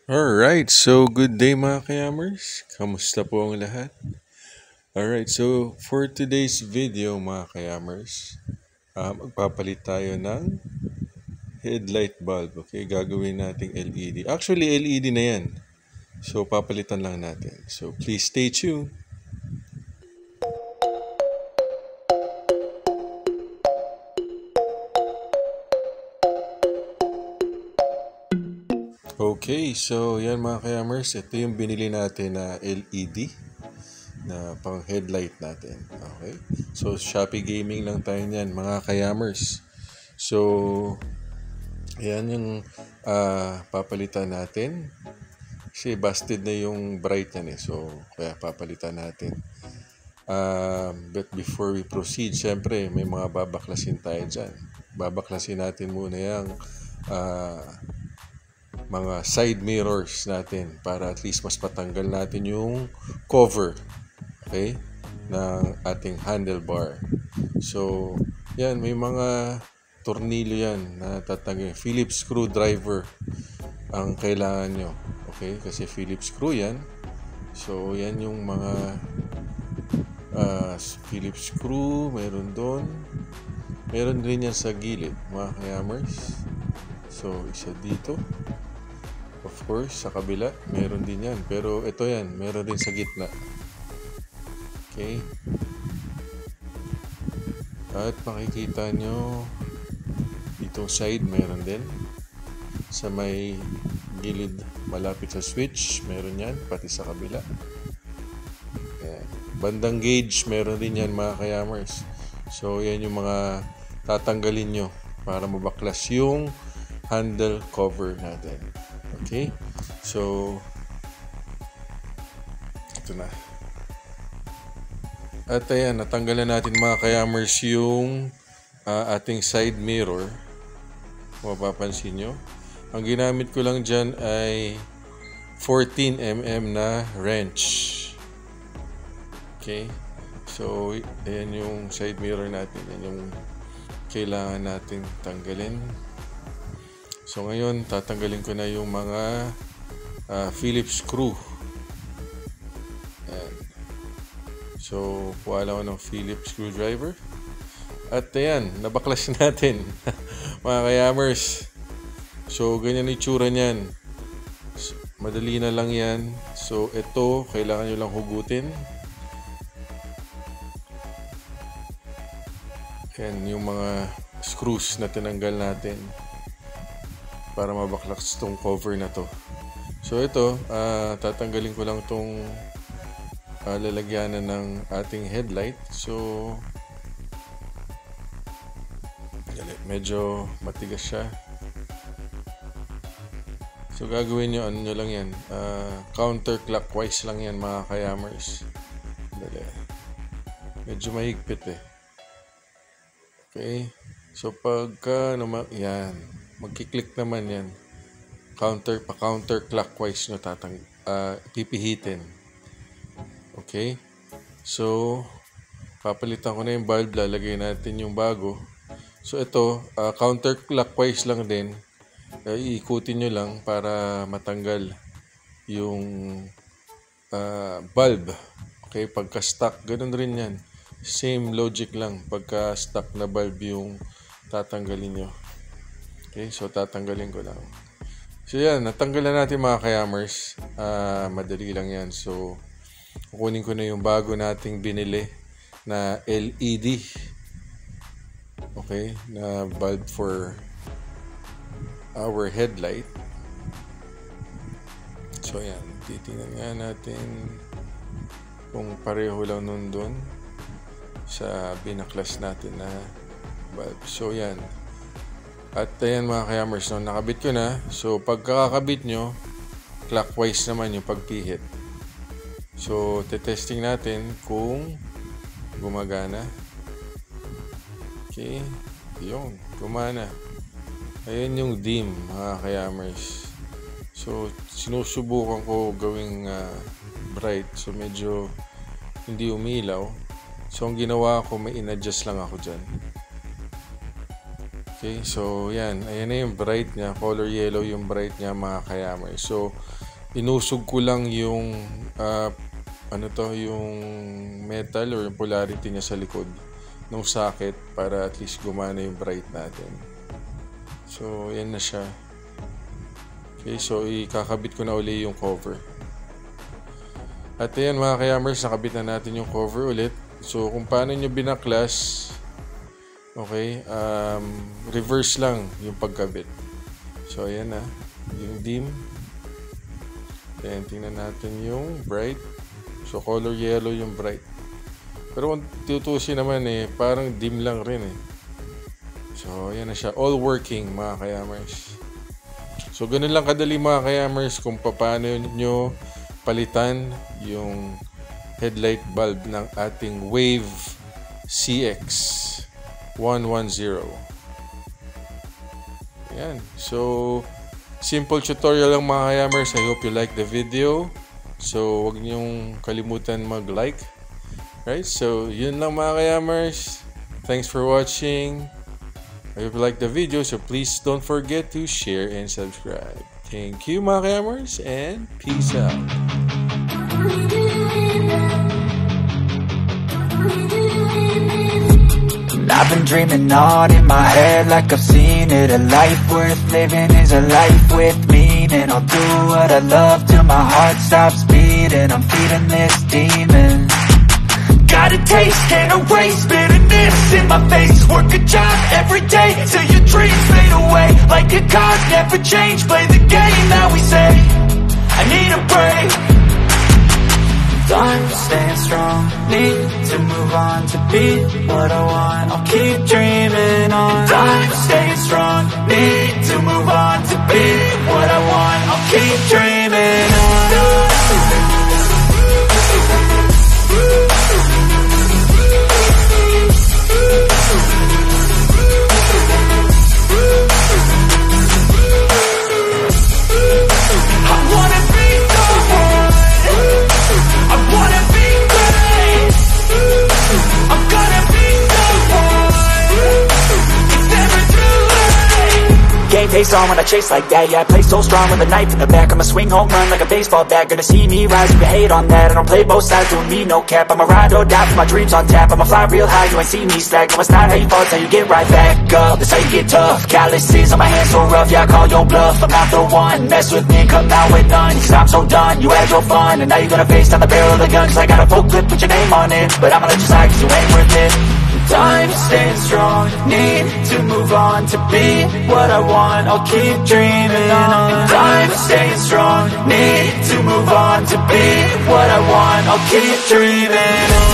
Alright, so good day mga kayamers. Kamusta po ang lahat? Alright, so for today's video mga kayamers, magpapalit tayo ng headlight bulb. Okay, gagawin nating LED. Actually, LED na yan. So, papalitan lang natin. So, please stay tuned. Okay, so yan mga kayamers. Ito yung binili natin na LED na pang headlight natin. Okay, so Shopee Gaming lang tayo niyan mga kayamers. So, yan yung papalitan natin. Kasi busted na yung bright yan eh. So, kaya papalitan natin. But before we proceed, syempre, may mga babaklasin tayo dyan. Babaklasin natin muna yung mga side mirrors natin para at least mas patanggal natin yung cover. Okay? Ng ating handlebar. So, yan, may mga tornilyo yan na tatanggal. Phillips screwdriver ang kailangan nyo. Okay? Kasi Phillips screw yan. So, yan yung mga Phillips screw. Meron doon. Meron din yan sa gilid, mga kayamers. So, isa dito. Of course, sa kabila, meron din yan. Pero ito yan, meron din sa gitna. Okay? At makikita nyo, itong side meron din. Sa may gilid malapit sa switch, meron yan, pati sa kabila. Ayan. Bandang gauge, meron din yan mga kayamers. So, yan yung mga tatanggalin nyo para mabaklas yung handle cover natin. Okay? So, ito na. At ayan, natanggalan natin mga kayamers yung ating side mirror. Kung mapapansin nyo. Ang ginamit ko lang dyan ay 14mm na wrench. Okay? So, ayan yung side mirror natin. Ayan yung kailangan natin tanggalin. So, ngayon, tatanggalin ko na yung mga Phillips screw. Ayan. So, kuha lang ako ng Phillips screwdriver. At ayan, nabaklas natin. Mga kayamers. So, ganyan yung itsura niyan. Madali na lang yan. So, ito, kailangan nyo lang hugutin. Yan, yung mga screws na tinanggal natin para mabaklas tong cover na to. So, ito, tatanggalin ko lang tong lalagyanan ng ating headlight. So, medyo matigas siya. So, gagawin nyo, ano nyo lang yan. Counterclockwise lang yan, mga kayamers. Dali. Medyo mahigpit eh. Okay. So, pagka, yan. Magkiklik naman yan. Counterclockwise nyo pipihitin. Okay. So, papalitan ko na yung bulb. Lalagay natin yung bago. So, ito, counterclockwise lang din. Iikutin nyo lang para matanggal yung bulb. Okay, pagka-stuck, ganun rin yan. Same logic lang. Pagka-stuck na bulb yung tatanggalin nyo. Okay, so tatanggalin ko lang. So yan, natanggalan natin mga kayamers. Madali lang yan. So, kukunin ko na yung bago nating binili na LED. Okay, na bulb for our headlight. So yan, titingnan nga natin kung pareho lang nun dun sa binaklas natin na bulb. So yan. At ayan mga kayamers, no, nakabit ko na. So pagkakabit nyo, clockwise naman yung pagpihit. So testing natin kung gumagana. Okay, yun, gumana. Ayan yung dim, mga kayamers. So, sinusubukan ko gawing bright. So, medyo hindi umilaw. So, ang ginawa ko, may in-adjust lang ako dyan. Okay, so yan. Ayan na yung bright niya. Color yellow yung bright niya, mga kayamers. So, inusog ko lang yung yung metal or yung polarity niya sa likod ng socket para at least gumana yung bright natin. So, yan na siya. Okay, so ikakabit ko na uli yung cover. At ayan mga kayamers, nakabit na natin yung cover ulit. So, kung paano nyo binaklas, okay, reverse lang yung pagkabit. So, ayan na, yung dim. Then, tingnan natin yung bright. So, color yellow yung bright. Pero kung tutusin naman parang dim lang rin So, ayan na siya. All working, mga kayamers. So, ganun lang kadali, mga kayamers, kung paano nyo palitan yung headlight bulb ng ating Wave CX110. Ayan. So, simple tutorial lang, mga kayamers. I hope you like the video. So, wag niyong kalimutan mag-like. Right? So, yun lang, mga kayamers. Thanks for watching. I hope you like the video. So, please don't forget to share and subscribe. Thank you, mga kayamers, and peace out. I've been dreaming on in my head like I've seen it. A life worth living is a life with meaning. I'll do what I love till my heart stops beating. I'm feeding this demon. Got a taste, can't erase bitterness in my face. Work a job every day till your dreams fade away. Like a card, never change. Play the game that we say. I need a break. I'm staying strong, need to move on to be what I want. I'll keep dreaming on. I'm staying strong, need to move on to be what I want. I'll keep dreaming on. Face on when I chase like that. Yeah, I play so strong with a knife in the back. I'ma swing home run like a baseball bat. Gonna see me rise if you hate on that. I don't play both sides, doing me no cap. I'ma ride or die for my dreams on tap. I'ma fly real high, you ain't see me slack. No, it's not how you fall, it's how you get right back up. That's how you get tough. Calluses on my hands so rough, yeah, I call your bluff. I'm not the one, mess with me, come out with none. Cause I'm so done, you had your fun. And now you're gonna face down the barrel of the gun. Cause I got a full clip, put your name on it. But I'ma let you slide cause you ain't worth it. I'm staying strong, need to move on to be what I want. I'll keep dreaming on. I'm staying strong, need to move on to be what I want. I'll keep dreaming on.